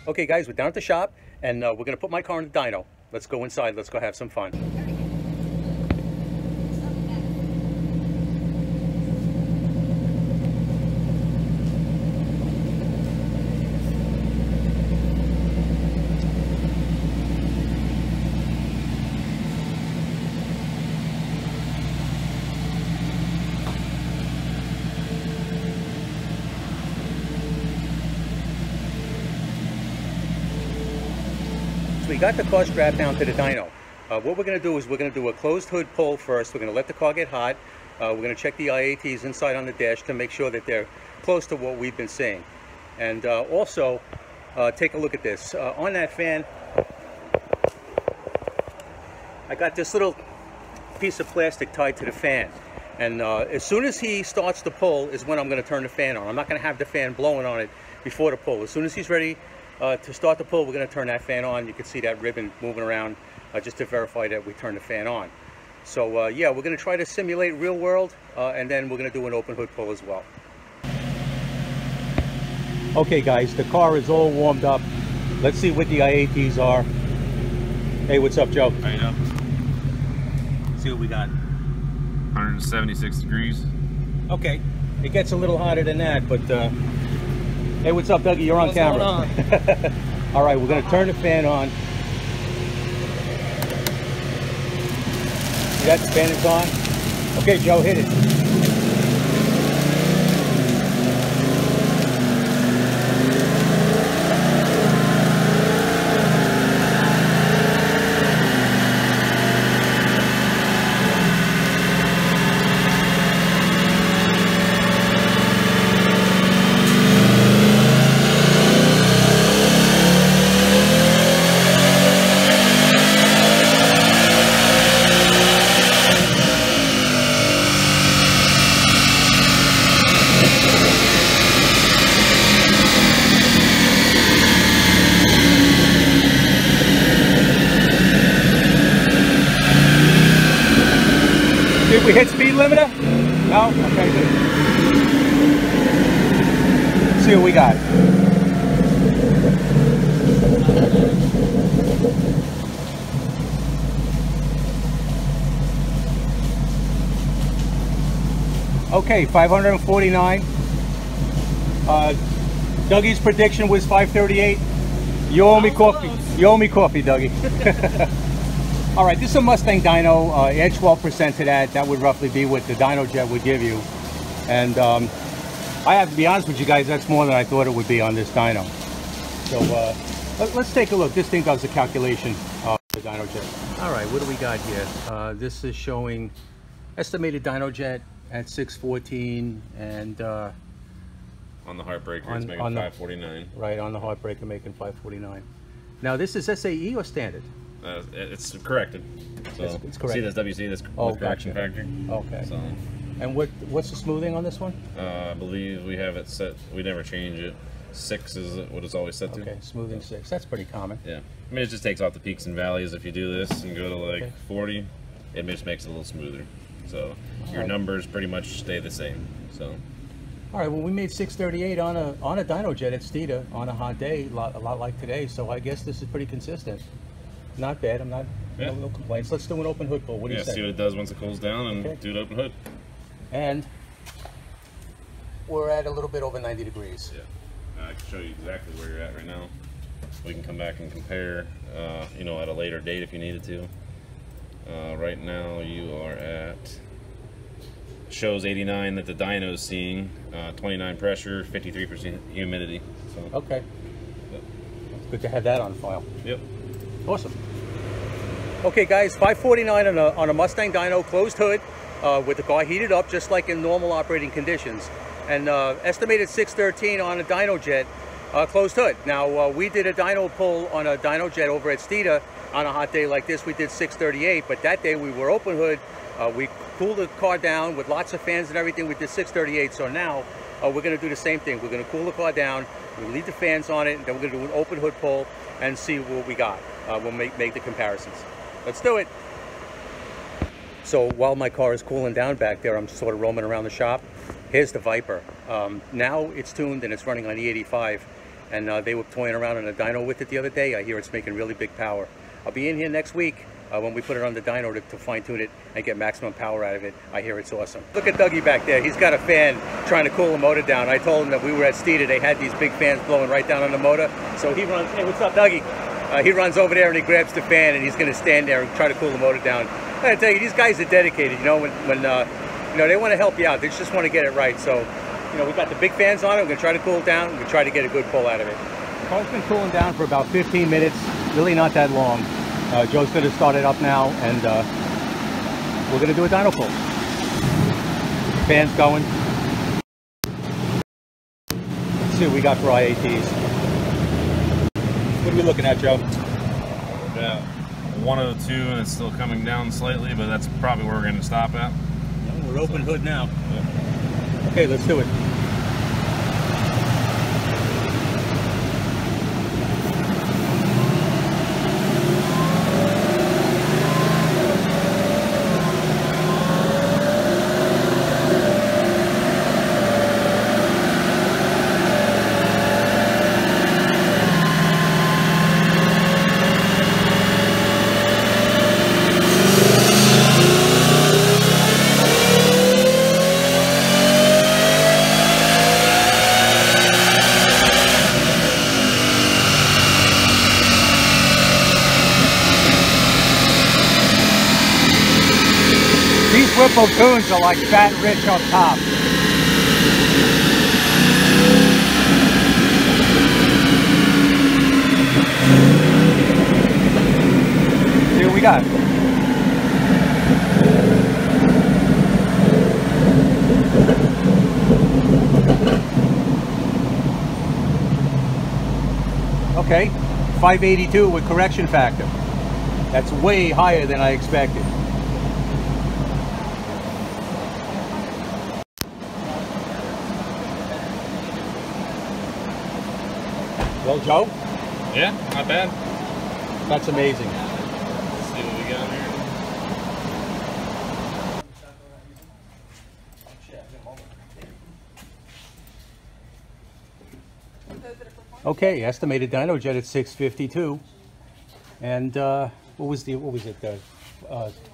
Okay guys, we're down at the shop and we're gonna put my car in the dyno. Let's go inside, let's go have some fun. We got the car strapped down to the dyno. What we're going to do is we're going to do a closed hood pull first. We're going to let the car get hot. We're going to check the IATs inside on the dash to make sure that they're close to what we've been seeing. And also, take a look at this. On that fan, I got this little piece of plastic tied to the fan. And as soon as he starts to pull is when I'm going to turn the fan on. I'm not going to have the fan blowing on it before the pull. As soon as he's ready to start the pull, we're going to turn that fan on. You can see that ribbon moving around just to verify that we turn the fan on. So yeah, we're going to try to simulate real world and then we're going to do an open hood pull as well. Okay guys, the car is all warmed up. Let's see what the IATs are. Hey, what's up, Joe? How you doing? See what we got. 176 degrees. Okay, it gets a little hotter than that, but hey, what's up, Dougie? You're on camera. All right, we're going to turn the fan on. See that? The fan is on. Okay, Joe, hit it. Did we hit speed limiter? No? Okay, good. Let's see what we got. Okay, 549. Dougie's prediction was 538. You owe me coffee. You owe me coffee, Dougie. All right, this is a Mustang dyno. Add 12% to that. That would roughly be what the dyno jet would give you. And I have to be honest with you guys, that's more than I thought it would be on this dyno. So let's take a look. This thing does the calculation of the dyno jet. All right, what do we got here? This is showing estimated dyno jet at 614 and on the heartbreaker, it's making 549. Right, on the heartbreaker, making 549. Now, this is SAE or standard? It's corrected. So it's correct. See this WC, this correction factor. Okay. So, and what's the smoothing on this one? I believe we have it set. We never change it. 6 is what it's always set to. Okay, smoothing 6. That's pretty common. Yeah. I mean, it just takes off the peaks and valleys. If you do this and go to like 40, it just makes it a little smoother. So your numbers pretty much stay the same. So. All right. Well, we made 638 on a dyno jet at Stita on a hot day, a lot like today. So I guess this is pretty consistent. Not bad. I'm not. No complaints. Let's do an open hood pull. What do you say? See what it does once it cools down, and do an open hood. And we're at a little bit over 90 degrees. Yeah, I can show you exactly where you're at right now. We can come back and compare, you know, at a later date if you needed to. Right now you are at, shows 89 that the dyno is seeing, 29 pressure, 53% humidity. So, okay. Good to have that on file. Yep. Awesome. Okay guys, 549 on a Mustang dyno, closed hood, with the car heated up just like in normal operating conditions. And estimated 613 on a dyno jet, closed hood. Now we did a dyno pull on a dyno jet over at Stita on a hot day like this. We did 638, but that day we were open hood. We cooled the car down with lots of fans and everything. We did 638, so now we're going to do the same thing. We're going to cool the car down, we'll leave the fans on it, and then we're going to do an open hood pull and see what we got. We'll make the comparisons. Let's do it. So while my car is cooling down back there, I'm sort of roaming around the shop. Here's the Viper. Now it's tuned and it's running on E85. and they were toying around on a dyno with it the other day. I hear it's making really big power. I'll be in here next week when we put it on the dyno to fine tune it and get maximum power out of it. I hear it's awesome. Look at Dougie back there. He's got a fan trying to cool the motor down. I told him that we were at Steeder. They had these big fans blowing right down on the motor. So he runs, hey, what's up, Dougie? He runs over there and he grabs the fan and he's going to stand there and try to cool the motor down. I gotta tell you, these guys are dedicated. You know, when you know, they want to help you out. They just want to get it right. So, you know, we've got the big fans on it. We're going to try to cool it down. We're going to try to get a good pull out of it. The car's been cooling down for about 15 minutes. Really not that long. Joe's going to start it up now, and we're going to do a dyno pull. Fan's going. Let's see what we got for IATs. What are we looking at, Joe? Yeah, 102, and it's still coming down slightly, but that's probably where we're going to stop at. Yeah, we're open hood now. Yep. Okay, let's do it. Whipple tunes are like fat rich up top. See what we got. Okay, 582 with correction factor. That's way higher than I expected. Well, Joe? Yeah, not bad. That's amazing. Let's see what we got here. Okay, estimated dyno jet at 652, and what was it?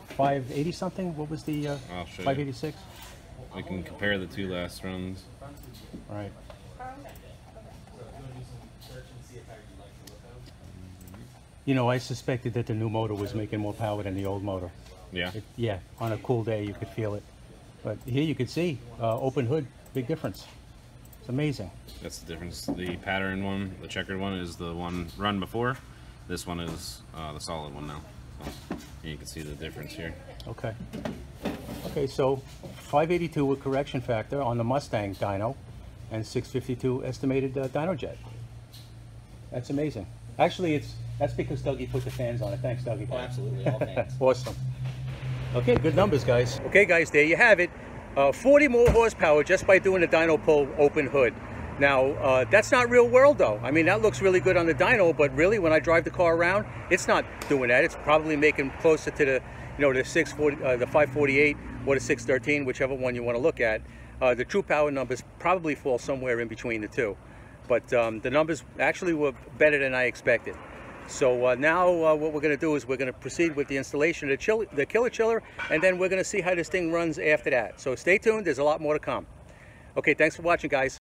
580 something? What was the 586? We can compare the two last runs. All right. You know, I suspected that the new motor was making more power than the old motor. Yeah. Yeah, on a cool day you could feel it. But here you could see, open hood, big difference. It's amazing. That's the difference. The pattern one, the checkered one, is the one run before. This one is the solid one now. So you can see the difference here. Okay. Okay, so 582 with correction factor on the Mustang dyno and 652 estimated dyno jet. That's amazing. Actually, that's because Dougie put the fans on it. Thanks, Dougie. Oh, absolutely, all fans. Awesome. Okay, good numbers, guys. Okay, guys, there you have it. 40 more horsepower just by doing the dyno pull open hood. Now, that's not real world, though. I mean, that looks really good on the dyno, but really, when I drive the car around, it's not doing that. It's probably making closer to the, you know, the 548 or the 613, whichever one you want to look at. The true power numbers probably fall somewhere in between the two. But the numbers actually were better than I expected. So now what we're going to do is we're going to proceed with the installation of the killer chiller, and then we're going to see how this thing runs after that. So stay tuned, there's a lot more to come. Okay, thanks for watching, guys.